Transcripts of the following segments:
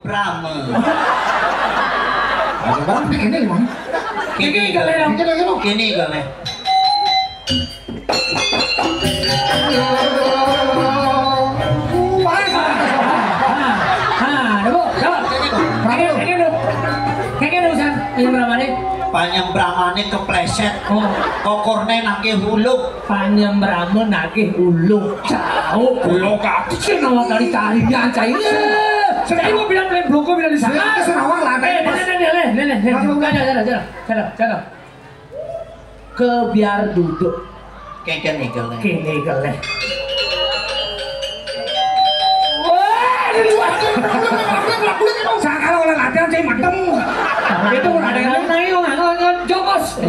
Brahma. Barang ini mah. Kini gale. Panyembramane kepleset. Kokorne nake huluk. Panyembramane nake huluk. Jauh huluk kabeh sing nawang kali tarian cai. Saya mau bilang bloko bilang di sana. Serawang lantai. Jaga. Biar duduk. Kene gale. Kene gale. Wah, ini luar. Saya kalau oleh latihan saya matem. Itu ada yang naik nggak jokos.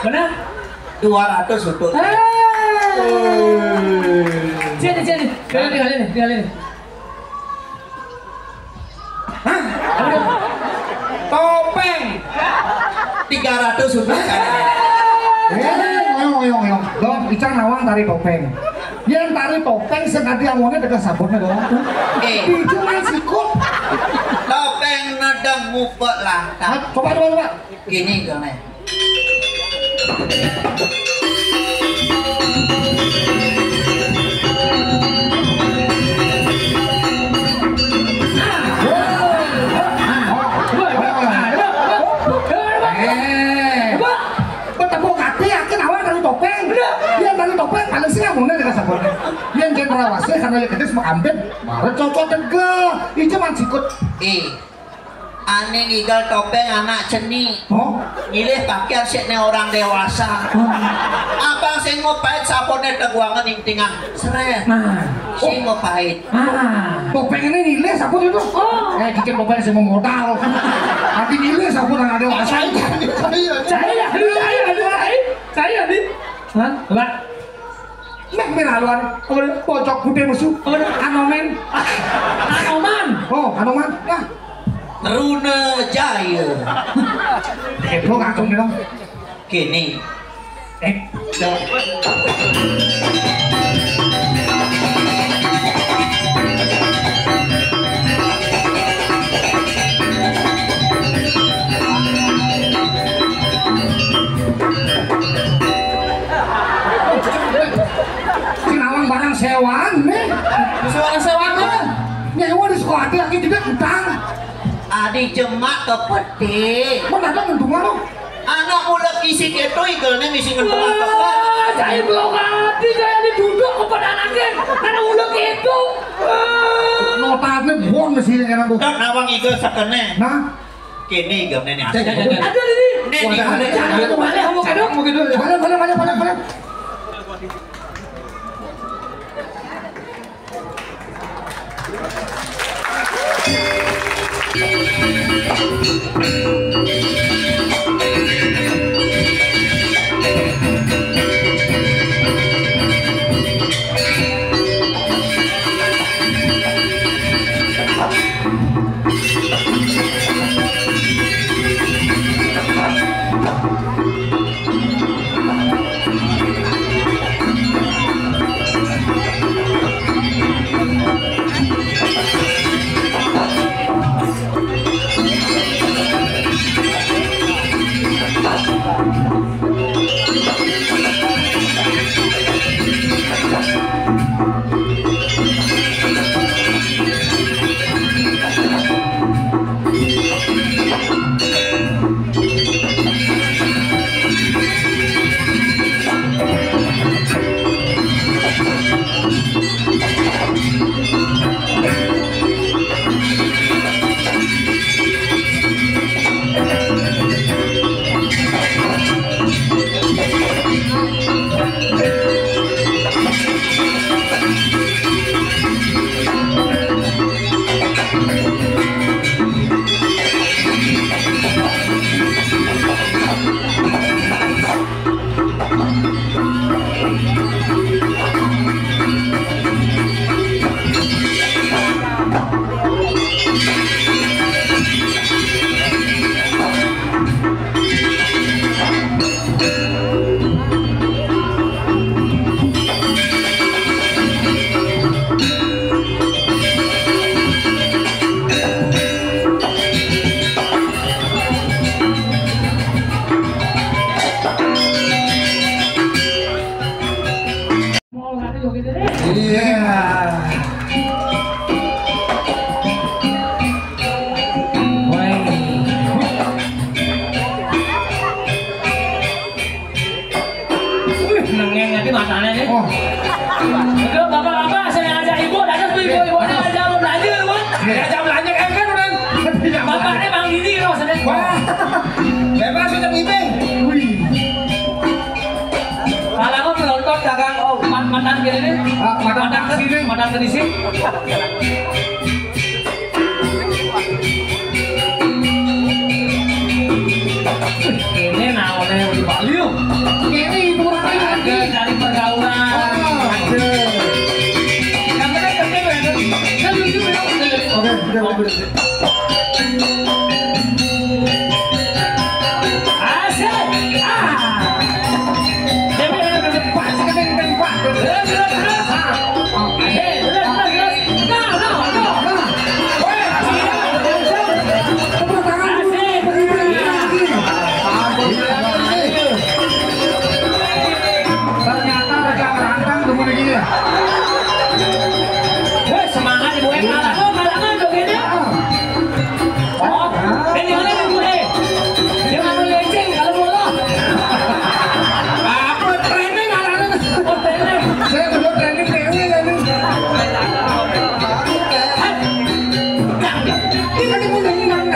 Benar? 200 untuk. Sini. Kali ini. Topeng 300 untuk kali. Ngoyong. Dong, Icang nawang tari topeng. Yang tari topeng sengaja amonnya dekat sabunnya dong. Itu main sikut. Topeng nedeng ngupek lah. Coba. Gini gane. Topeng paling sih amunnya dekat sabunnya. Yang generawasnya karena yang gede sama ambet, marah cocok tegel. Itu man sikut. Ane ngigal topeng anak ceni. Milih pakaian sekne orang dewasa. Abang sing ngopait sapone teguangan intingan seret. Sing ngopait. Topeng ini nilai sabun itu. Dikit topeng sih mau modal. Nanti nilai sabun anak dewasa. Saya nih. Lah. Nek meraluan pojok putih musuh. Anoman. Anoman. Nah. Runa Jaya. Lo ngatung dong. Kini. Sinawang barang sewaan nih. Sewaan kan? Nyewa di sekolah lagi juga utang. Adik jemak ke peti. Mana ada ngentungan lo? Anak mulai kisik itu igelnya misi ngentungan ke peti. Saya belum hati, saya diduduk kepada anaknya. Anak ulek itu. Notabene buang mesti yang tuh. Dok nawang igel sakene. Nah, Kini igelnya nih asli. Ada ini. Nih igelnya. Jangan balik kamu kadang. Boleh. gini. Madang ke sini. Madang ke sini. Ini naonnya di Bali yuk. Ini itu orang lagi. Dari pergaulan. Ada. Yang penting ya. Kan lucu ya. Oke, udah. Asik. Ternyata ada rantang tunggu lagi ya. Semangat ibu kalangan dong ini. Oh, ini oleh gue. Dia mau lenceng kalau bola. Apa training anak-anak? Oh, training. Saya udah training dewe ya nih. Kita di mudah nang.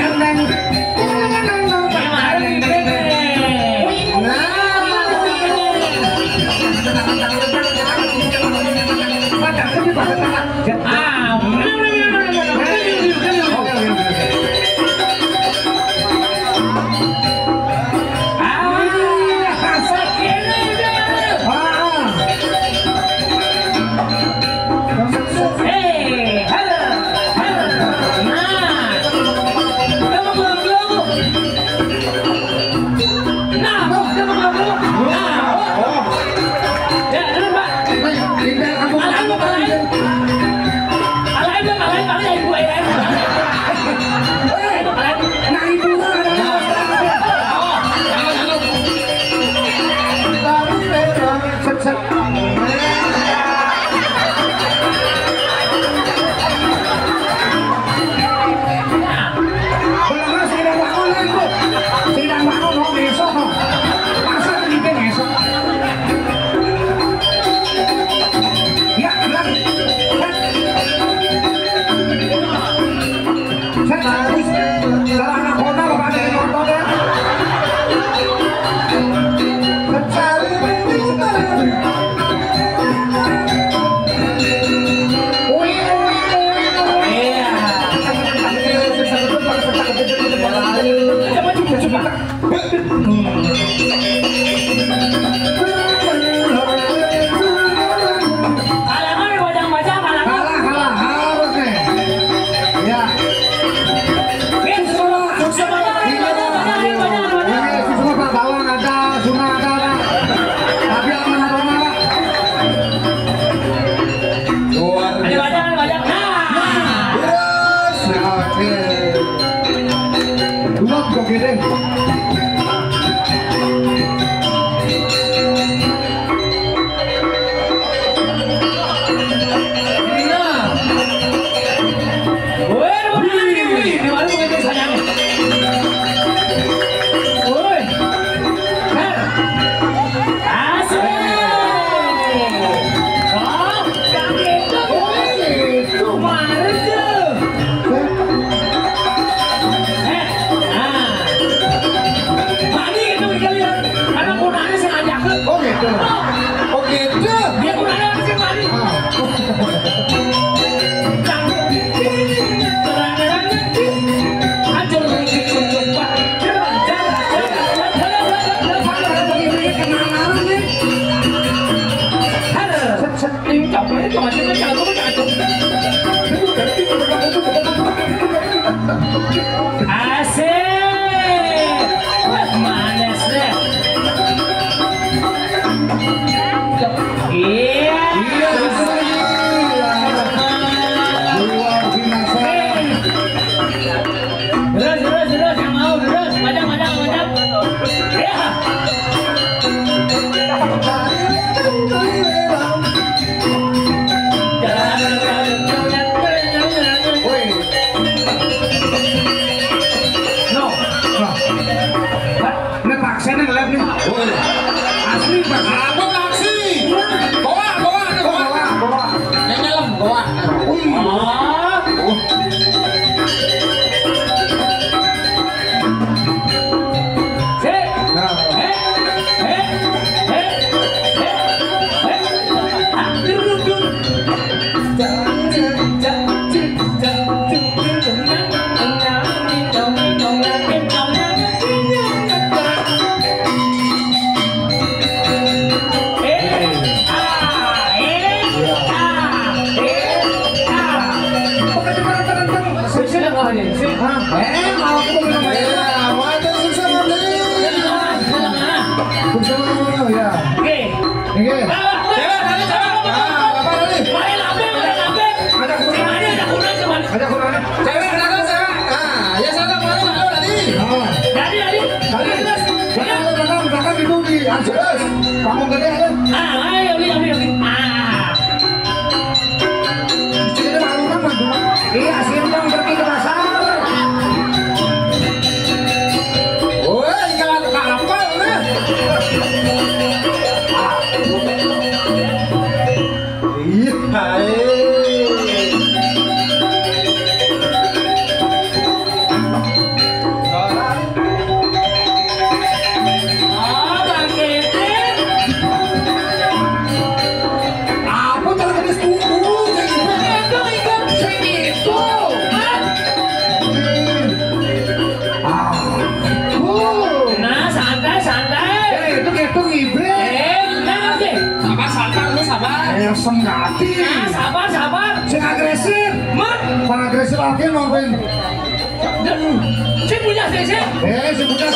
Ngomong gede kan? Ayo li. Jadi malu kan mandu. Iya, simpang pergi ke pasar. Woi, jangan apa nih. Iya, senggati. Sabar. Sing agresif. Bang agresif lagi ngomongin. Sing punya sih. Sing punya.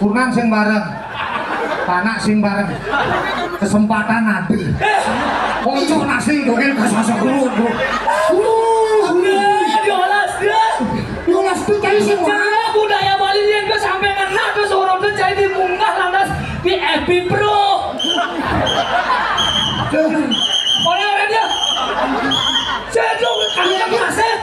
Kurang sing bareng, panak sing bareng, kesempatan nabi. Ojo nasi dogen kasasok dulu. Diolas tuh cai sing cara budaya Bali yang ke sampai ngena terus orang tuh cai dimunggah lantas di FB Pro. Orang dia, saya tuh kalian masih.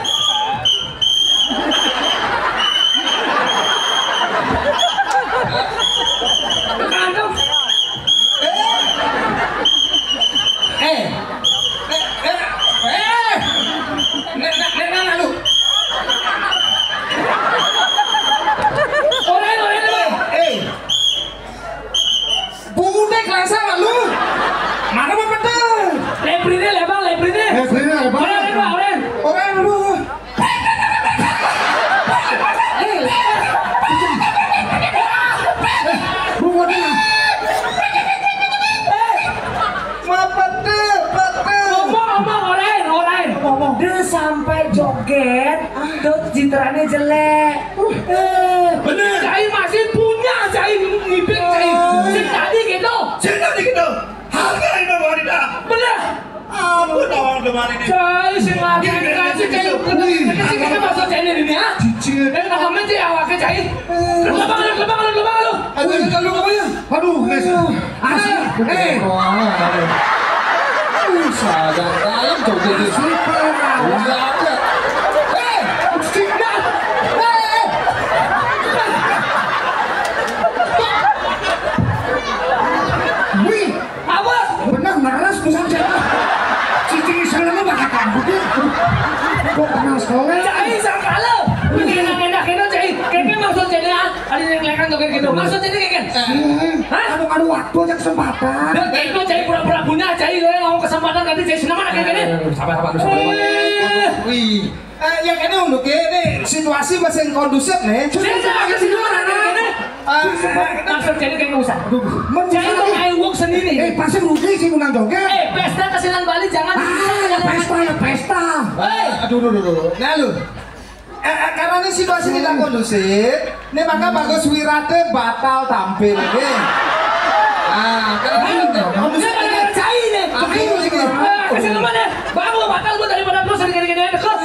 Sampai joget, citranya jelek. Bener. Cai masih punya, cai ngipik, cai. Sing tadi gitu. Hargai dong wanita. Bener. Ampun awang kemarin ini. Cai sing lagi kasih cai. Kita masuk cai ini ya. cicit. Kenapa menti awaknya cai? Lebang lu. Aduh, guys. Asik. Sadar dalam joget di Super. udah ada. Singgah. Wih, Awas. benar ngeres pusat siapa? Cici selama bakal kamu dia. Kok kenal sekolah? Cai sangkala. Enak itu cai. Kayaknya maksud cai ada yang lekan joget gitu. Maksud cai kayaknya. Hah? Aduh waktu aja kesempatan. Dan itu cai pura-pura punya cai lo yang mau kesempatan nanti cai senang mana kayak gini. Sabar. Wih, yang ini untuk ini situasi masih kondusif nih. Saya pakai sini mana ini? Maksud cai kayak nggak usah. Cai itu kayak work sendiri. Pasti rugi sih menang joget. Pesta kesinan Bali jangan. Ya pesta. Aduh. Nah lu. Karena ini situasi tidak kondusif, ini maka Bagus Wirate batal tampil. Karena ini kondusif ini. Kasih kemana? Bagus batal gue daripada terus gini-gini deket.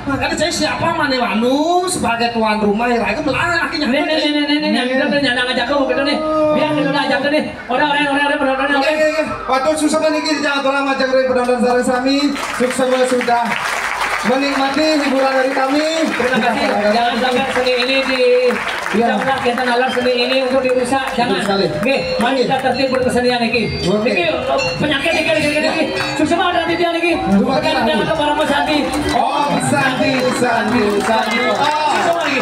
Makanya saya siapa mana Wanu sebagai tuan rumah ya itu melarang akhirnya. Nih, nyana ngajak gue gitu nih. Biar kita udah ajak nih. Orang. Waktu susah meniki jangan terlalu majang dari penonton sarang sami. Sukses sudah menikmati hiburan dari kami. Terima kasih. Jangan sampai seni ini jangan kita nalar seni ini untuk dirusak. Jangan. Oke, mari kita tertib berkesenian ini. Ini penyakit ini. Sukses banget nanti dia ini. Jangan para Mas Santi. Oh, Santi. Semua lagi.